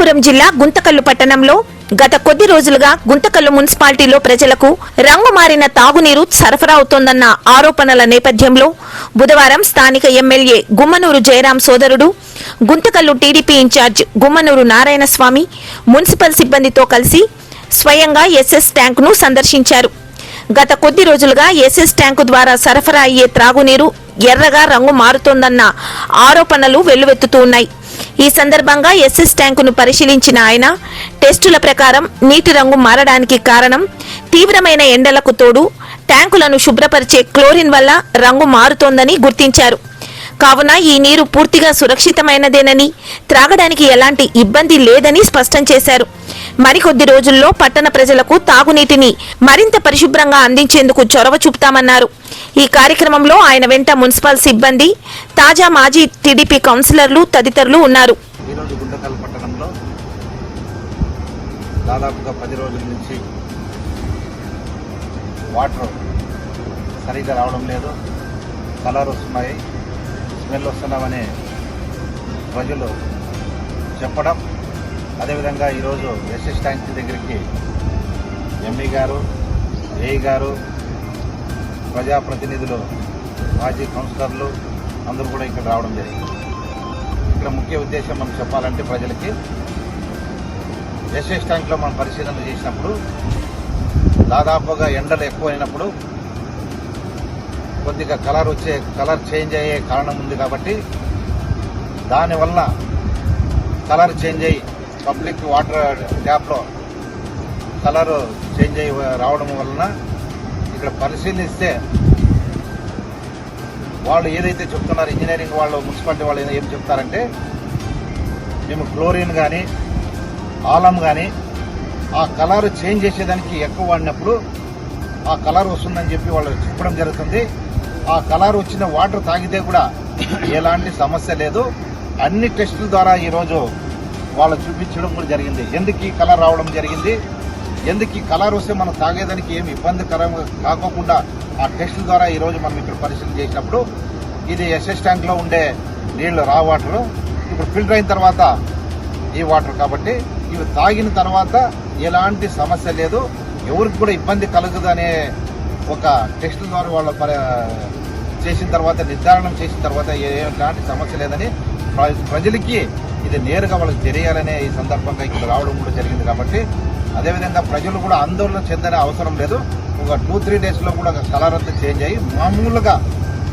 అనంతపురం జిల్లా గుంతకల్లు పట్టణంలో గత కొద్ది రోజులుగా గుంతకల్లు మున్సిపాలిటీలో ప్రజలకు రంగు మారిన తాగునీరు సరఫరా అవుతోందన్న ఆరోపణల నేపథ్యంలో బుధవారం స్థానిక ఎమ్మెల్యే గుమ్మనూరు జయరాం సోదరుడు Guntakal TDP incharge Gummanuru Narayanaswamy municipal సిబ్బందితో కలిసి స్వయంగా ఎస్ఎస్ ట్యాంకును సందర్శించారు. గత కొద్ది రోజులుగా ఎస్ఎస్ ట్యాంకు ద్వారా సరఫరా అయ్యే త్రాగునీరు ఎర్రగా రంగు మారుతోందన్న ఆరోపణలు వెల్లువెత్తుతున్నాయి. ఈ సందర్భంగా ఎస్ఎస్ ట్యాంకును పరిశీలించిన ఆయన టెస్టుల ప్రకారం నీటి రంగు మారడానికి కారణం తీవ్రమైన ఎండలకు తోడు ట్యాంకులను శుభ్రపరిచే క్లోరిన్ వల్ల రంగు మారుతోందని గుర్తించారు. కావున ఈ నీరు పూర్తిగా సురక్షితమైనదేనని త్రాగడానికి ఎలాంటి ఇబ్బంది లేదని స్పష్టం చేశారు. మరికొద్ది రోజుల్లో పట్టణ ప్రజలకు తాగునీటిని మరింత పరిశుభ్రంగా అందించేందుకు చొరవ చూపుతామన్నారు. ఈ కార్యక్రమంలో ఆయన వెంట మున్సిపల్ సిబ్బంది, తాజా మాజీ టీడీపీ కౌన్సిలర్లు తదితరులు ఉన్నారు. ఈరోజు గుంతకల్ పట్టణంలో దాదాపుగా 10 రోజుల నుంచి వాటర్ సరిగ్గా రావడం లేదు, కలర్ వస్తున్నాయి, స్మెల్ వస్తున్నామని ప్రజలు చెప్పడం. అదేవిధంగా ఈరోజు ఎస్ఎస్ ట్యాంక్ దగ్గరికి ఎంఈ గారు, ఏఈ గారు, ప్రజాప్రతినిధులు, మాజీ కౌన్సిలర్లు అందరూ కూడా ఇక్కడ రావడం జరిగింది. ఇక్కడ ముఖ్య ఉద్దేశం మనం చెప్పాలంటే ప్రజలకి ఎస్ఎస్ ట్యాంక్లో మనం పరిశీలన చేసినప్పుడు దాదాపుగా ఎండలు ఎక్కువైనప్పుడు కొద్దిగా కలర్ చేంజ్ అయ్యే కారణం ఉంది కాబట్టి దానివల్ల కలర్ చేంజ్ అయ్యి పబ్లిక్ వాటర్ ట్యాప్లో కలర్ చేంజ్ అయ్యి రావడం వలన ఇక్కడ పరిశీలిస్తే వాళ్ళు ఏదైతే చెప్తున్నారు, ఇంజనీరింగ్ వాళ్ళు, మున్సిపాలిటీ వాళ్ళు ఏం చెప్తారంటే మేము క్లోరిన్ కానీ ఆలం కానీ ఆ కలర్ చేంజ్ చేసేదానికి ఎక్కువ వాడినప్పుడు ఆ కలర్ వస్తుందని చెప్పి వాళ్ళు చెప్పడం జరుగుతుంది. ఆ కలర్ వచ్చిన వాటర్ తాగితే కూడా ఎలాంటి సమస్య లేదు. అన్ని టెస్టుల ద్వారా ఈరోజు వాళ్ళు చూపించడం కూడా జరిగింది. ఎందుకు ఈ కలర్ రావడం జరిగింది, ఎందుకు ఈ కలర్ వస్తే మనం తాగేదానికి ఏమి ఇబ్బందికరం కాకోకుండా ఆ టెస్టుల ద్వారా ఈరోజు మనం ఇక్కడ పరిశీలన చేసినప్పుడు ఇది ఎస్ఎస్ ట్యాంక్లో ఉండే నీళ్లు రా వాటర్ ఇప్పుడు ఫిల్టర్ అయిన తర్వాత ఈ వాటర్ కాబట్టి ఇవి తాగిన తర్వాత ఎలాంటి సమస్య లేదు, ఎవరికి కూడా ఇబ్బంది కలగదనే ఒక టెస్టుల ద్వారా వాళ్ళు చేసిన తర్వాత నిర్ధారణ చేసిన తర్వాత ఎలాంటి సమస్య లేదని ప్రజలకి ఇది నేరుగా వాళ్ళకి తెలియాలనే ఈ సందర్భంగా ఇక్కడ రావడం కూడా జరిగింది. కాబట్టి అదేవిధంగా ప్రజలు కూడా ఆందోళన చెందనే అవసరం లేదు. ఒక 2-3 డేస్లో కూడా కలర్ అంతా చేంజ్ అయ్యి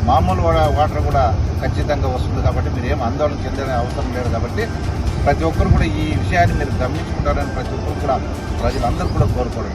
మామూలు వాటర్ కూడా ఖచ్చితంగా వస్తుంది. కాబట్టి మీరు ఏం ఆందోళన చెందనే అవసరం లేదు. కాబట్టి ప్రతి ఒక్కరు కూడా ఈ విషయాన్ని మీరు గమనించుకుంటారని ప్రతి ఒక్కరు కూడా ప్రజలందరూ కూడా కోరుకోవడం.